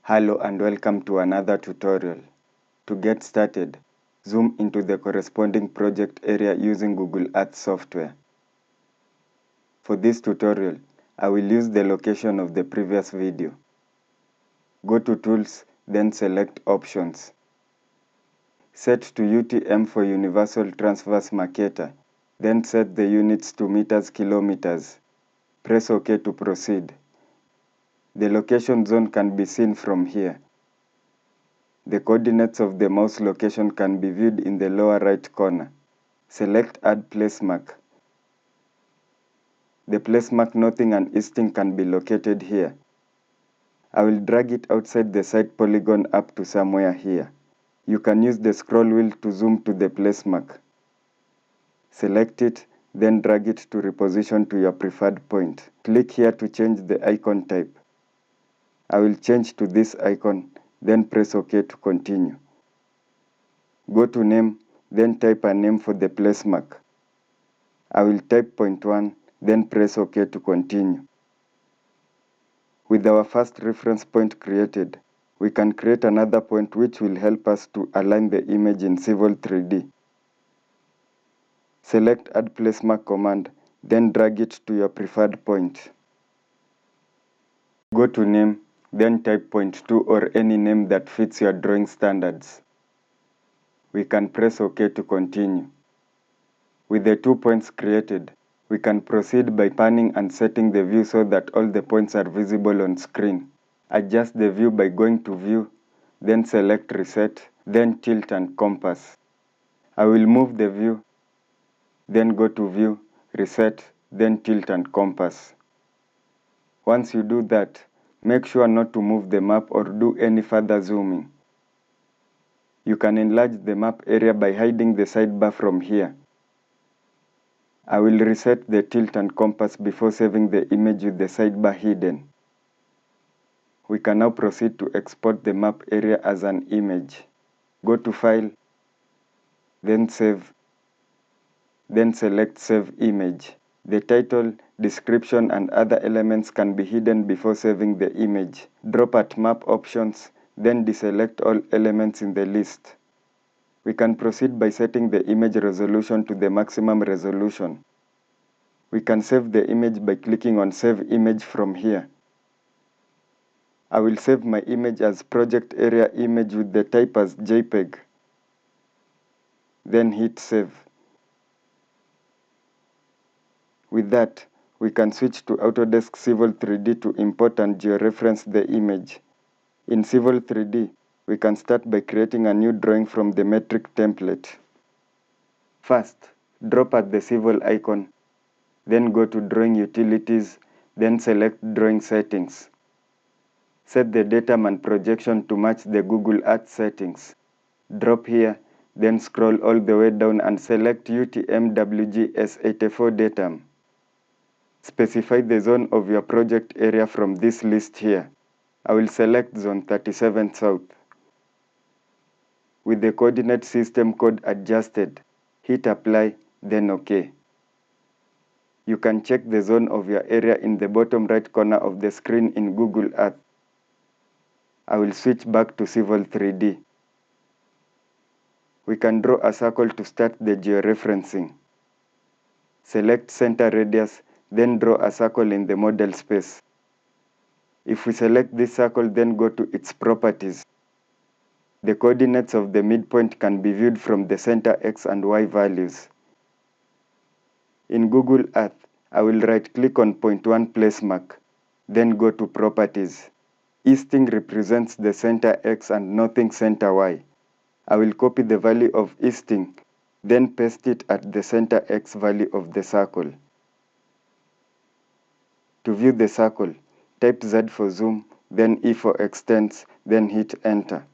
Hello and welcome to another tutorial. To get started, zoom into the corresponding project area using Google Earth software. For this tutorial, I will use the location of the previous video. Go to Tools, then select Options. Set to UTM for Universal Transverse Marketer, then set the units to meters kilometers. Press OK to proceed. The location zone can be seen from here. The coordinates of the mouse location can be viewed in the lower right corner. Select Add Placemark. The placemark northing and easting can be located here. I will drag it outside the site polygon up to somewhere here. You can use the scroll wheel to zoom to the placemark. Select it, then drag it to reposition to your preferred point. Click here to change the icon type. I will change to this icon, then press OK to continue. Go to Name, then type a name for the placemark. I will type point 1, then press OK to continue. With our first reference point created, we can create another point which will help us to align the image in Civil 3D. Select Add Placemark command, then drag it to your preferred point. Go to Name, then type point 2 or any name that fits your drawing standards. We can press OK to continue. With the 2 points created, we can proceed by panning and setting the view so that all the points are visible on screen. Adjust the view by going to View, then select Reset, then Tilt and Compass. I will move the view, then go to View, Reset, then Tilt and Compass. Once you do that, make sure not to move the map or do any further zooming. You can enlarge the map area by hiding the sidebar from here. I will reset the tilt and compass before saving the image with the sidebar hidden. We can now proceed to export the map area as an image. Go to File, then Save, then select Save Image. The title, description and other elements can be hidden before saving the image. Drop at Map Options, then deselect all elements in the list. We can proceed by setting the image resolution to the maximum resolution. We can save the image by clicking on Save Image from here. I will save my image as Project Area Image with the type as JPEG. Then hit Save. With that, we can switch to Autodesk Civil 3D to import and georeference the image. In Civil 3D, we can start by creating a new drawing from the metric template. First, drop at the Civil icon, then go to Drawing Utilities, then select Drawing Settings. Set the datum and projection to match the Google Earth settings. Drop here, then scroll all the way down and select UTM-WGS84 datum. Specify the zone of your project area from this list here. I will select Zone 37 South. With the coordinate system code adjusted, hit Apply, then OK. You can check the zone of your area in the bottom right corner of the screen in Google Earth. I will switch back to Civil 3D. We can draw a circle to start the georeferencing. Select Center Radius, then draw a circle in the model space. If we select this circle, then go to its properties. The coordinates of the midpoint can be viewed from the center X and Y values. In Google Earth, I will right-click on point 1 placemark, then go to Properties. Easting represents the center X and northing center Y. I will copy the value of easting, then paste it at the center X value of the circle. To view the circle, type Z for zoom, then E for extents, then hit Enter.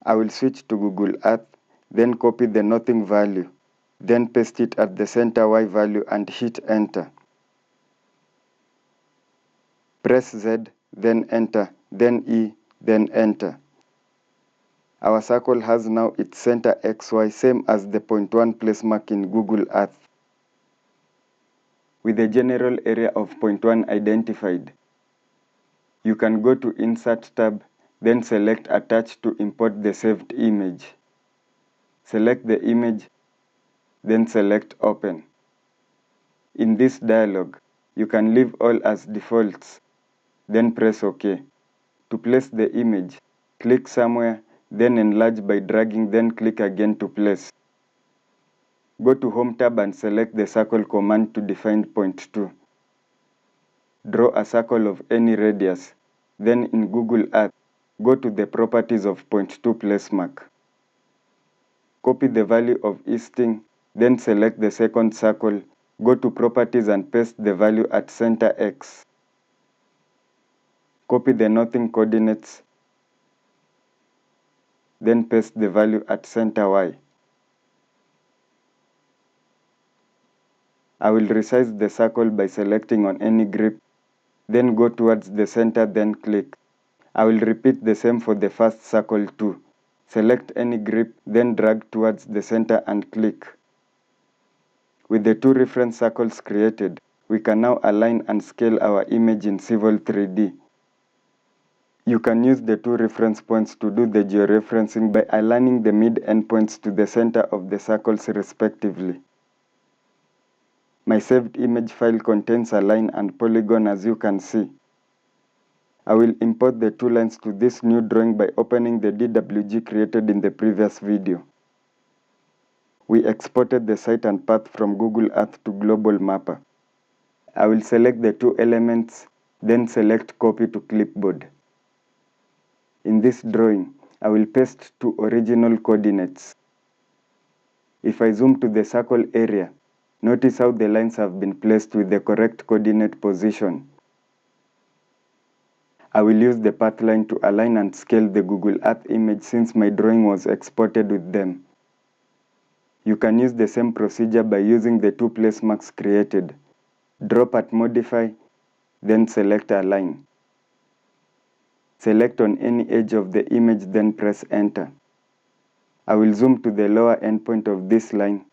I will switch to Google Earth, then copy the northing value, then paste it at the center Y value and hit Enter. Press Z, then Enter, then E, then Enter. Our circle has now its center XY, same as the point 1 placemark in Google Earth. With the general area of point 1 identified, you can go to Insert tab, then select Attach to import the saved image. Select the image, then select Open. In this dialog, you can leave all as defaults, then press OK. To place the image, click somewhere, then enlarge by dragging, then click again to place. Go to Home tab and select the circle command to define point 2. Draw a circle of any radius. Then in Google Earth, go to the properties of point 2 place mark. Copy the value of easting, then select the second circle, go to properties and paste the value at center X. Copy the northing coordinates, then paste the value at center Y. I will resize the circle by selecting on any grip, then go towards the center, then click. I will repeat the same for the first circle too. Select any grip, then drag towards the center and click. With the two reference circles created, we can now align and scale our image in Civil 3D. You can use the two reference points to do the georeferencing by aligning the mid-endpoints to the center of the circles respectively. My saved image file contains a line and polygon, as you can see. I will import the two lines to this new drawing by opening the DWG created in the previous video. We exported the site and path from Google Earth to Global Mapper. I will select the two elements, then select Copy to Clipboard. In this drawing, I will paste two original coordinates. If I zoom to the circle area, notice how the lines have been placed with the correct coordinate position. I will use the path line to align and scale the Google Earth image since my drawing was exported with them. You can use the same procedure by using the two place marks created. Drop at Modify, then select Align. Select on any edge of the image, then press Enter. I will zoom to the lower endpoint of this line,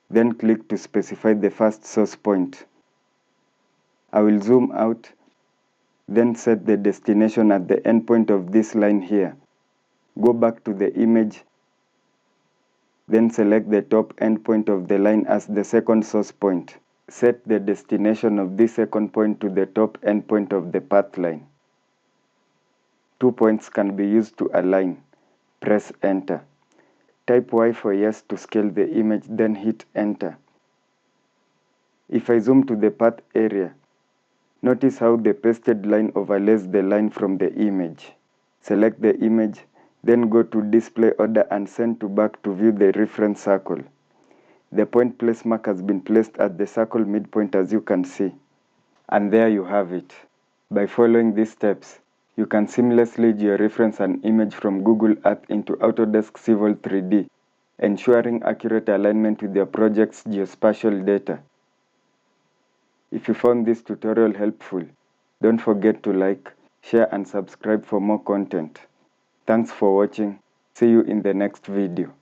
then click to specify the first source point. I will zoom out, then set the destination at the endpoint of this line here. Go back to the image, then select the top endpoint of the line as the second source point. Set the destination of this second point to the top endpoint of the path line. 2 points can be used to align. Press Enter. Type Y for yes to scale the image, then hit Enter. If I zoom to the path area, notice how the pasted line overlays the line from the image. Select the image, then go to Display Order and send to back to view the reference circle. The point place mark has been placed at the circle midpoint, as you can see. And there you have it. By following these steps, you can seamlessly georeference an image from Google Earth into Autodesk Civil 3D, ensuring accurate alignment with your project's geospatial data. If you found this tutorial helpful, don't forget to like, share and subscribe for more content. Thanks for watching. See you in the next video.